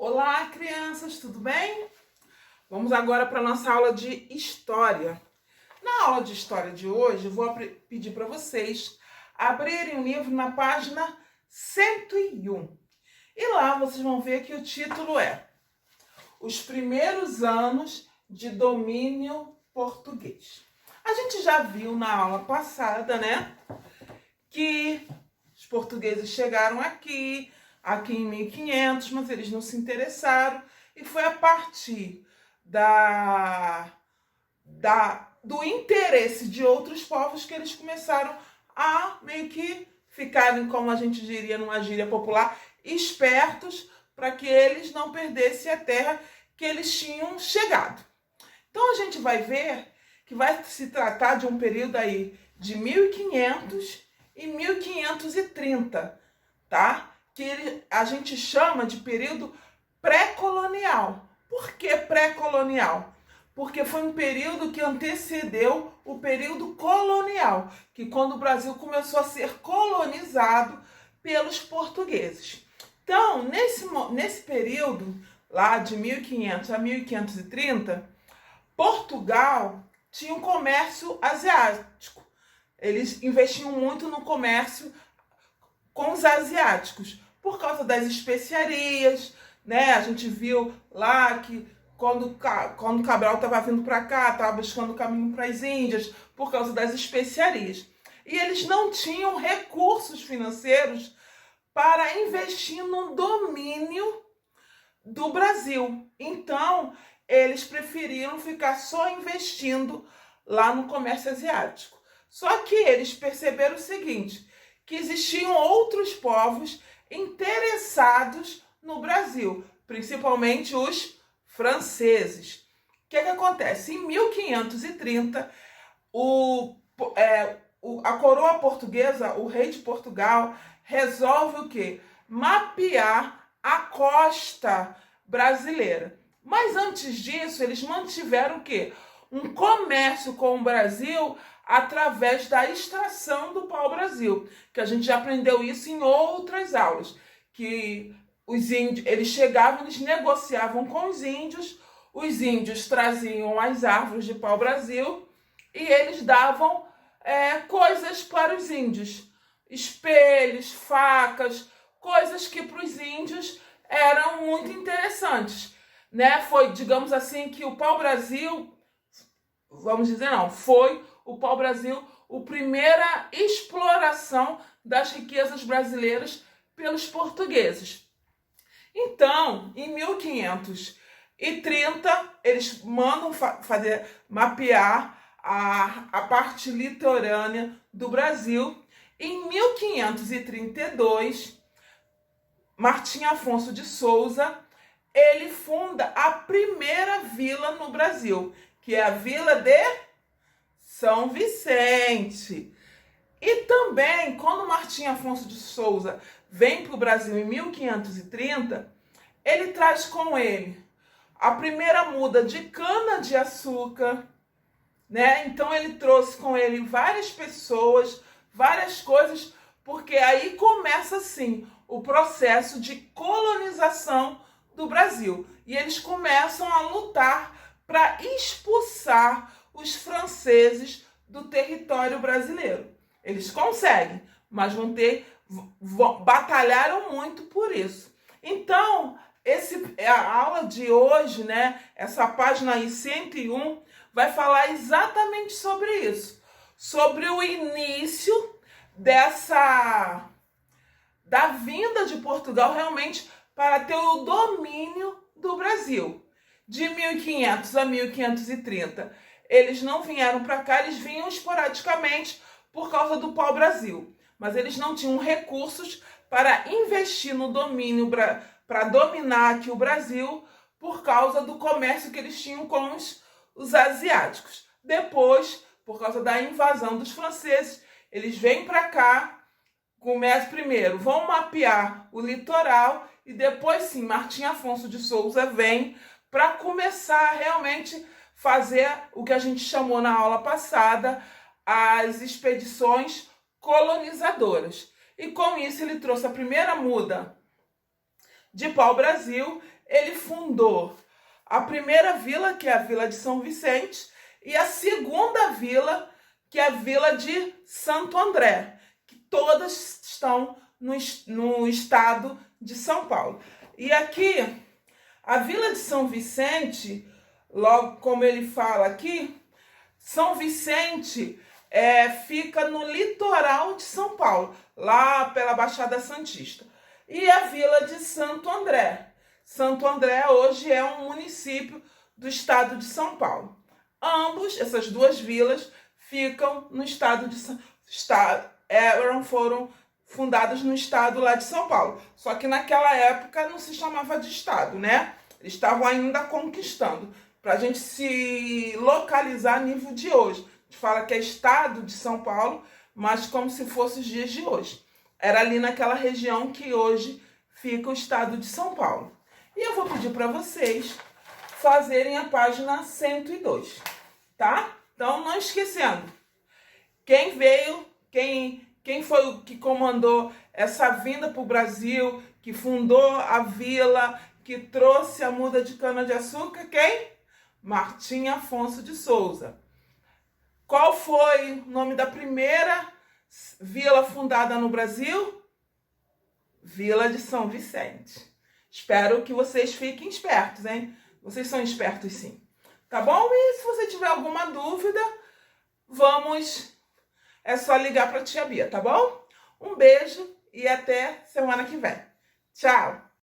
Olá, crianças, tudo bem? Vamos agora para a nossa aula de História. Na aula de História de hoje, eu vou pedir para vocês abrirem o livro na página 101. E lá vocês vão ver que o título é Os Primeiros Anos de Domínio Português. A gente já viu na aula passada, né, que os portugueses chegaram aqui em 1500, mas eles não se interessaram, e foi a partir do interesse de outros povos que eles começaram a meio que ficarem, como a gente diria numa gíria popular, espertos, para que eles não perdessem a terra que eles tinham chegado. Então a gente vai ver que vai se tratar de um período aí de 1500 e 1530, tá? Que a gente chama de período pré-colonial. Por que pré-colonial? Porque foi um período que antecedeu o período colonial, que quando o Brasil começou a ser colonizado pelos portugueses. Então, nesse período, lá de 1500 a 1530, Portugal tinha um comércio asiático. Eles investiam muito no comércio com os asiáticos, por causa das especiarias, né? A gente viu lá que quando Cabral estava vindo para cá, estava buscando o caminho para as Índias, por causa das especiarias. E eles não tinham recursos financeiros para investir no domínio do Brasil. Então, eles preferiram ficar só investindo lá no comércio asiático. Só que eles perceberam o seguinte, que existiam outros povos interessados no Brasil, principalmente os franceses. O que acontece? Em 1530, a coroa portuguesa, o rei de Portugal, resolve o quê? Mapear a costa brasileira. Mas antes disso, eles mantiveram o quê? Um comércio com o Brasil através da extração do pau-brasil, que a gente já aprendeu isso em outras aulas, que os índios, eles chegavam, eles negociavam com os índios traziam as árvores de pau-brasil e eles davam coisas para os índios, espelhos, facas, coisas que para os índios eram muito interessantes, né? Foi, digamos assim, que o pau-brasil, vamos dizer, não, foi o pau-brasil a primeira exploração das riquezas brasileiras pelos portugueses. Então, em 1530, eles mandam mapear a parte litorânea do Brasil. Em 1532, Martim Afonso de Souza, ele funda a primeira vila no Brasil, que é a Vila de São Vicente. E também, quando Martim Afonso de Souza vem para o Brasil em 1530, ele traz com ele a primeira muda de cana-de-açúcar, né? Então ele trouxe com ele várias pessoas, várias coisas, porque aí começa assim o processo de colonização do Brasil. E eles começam a lutar para expulsar os franceses do território brasileiro. Eles conseguem, mas batalharam muito por isso. Então, a aula de hoje, né, essa página aí 101, vai falar exatamente sobre isso, sobre o início da vinda de Portugal realmente para ter o domínio do Brasil. De 1500 a 1530, eles não vieram para cá, eles vinham esporadicamente por causa do pau-brasil. Mas eles não tinham recursos para investir no domínio, para dominar aqui o Brasil, por causa do comércio que eles tinham com os asiáticos. Depois, por causa da invasão dos franceses, eles vêm para cá, começam primeiro, vão mapear o litoral, e depois sim, Martim Afonso de Souza vem para começar a realmente fazer o que a gente chamou na aula passada, as expedições colonizadoras. E com isso ele trouxe a primeira muda de pau-brasil, ele fundou a primeira vila, que é a Vila de São Vicente, e a segunda vila, que é a Vila de Santo André, que todas estão no estado de São Paulo. E aqui, a Vila de São Vicente, logo como ele fala aqui, São Vicente fica no litoral de São Paulo, lá pela Baixada Santista. E a Vila de Santo André. Santo André hoje é um município do estado de São Paulo. Essas duas vilas ficam no estado de foram fundadas no estado lá de São Paulo. Só que naquela época não se chamava de estado, né? Eles estavam ainda conquistando. Para a gente se localizar a nível de hoje. A gente fala que é estado de São Paulo, mas como se fosse os dias de hoje. Era ali naquela região que hoje fica o estado de São Paulo. E eu vou pedir para vocês fazerem a página 102, tá? Então, não esquecendo, quem veio, quem foi o que comandou essa vinda para o Brasil, que fundou a vila, que trouxe a muda de cana-de-açúcar, quem? Martim Afonso de Souza. Qual foi o nome da primeira vila fundada no Brasil? Vila de São Vicente. Espero que vocês fiquem espertos, hein? Vocês são espertos, sim. Tá bom? E se você tiver alguma dúvida, é só ligar para a tia Bia, tá bom? Um beijo e até semana que vem. Tchau!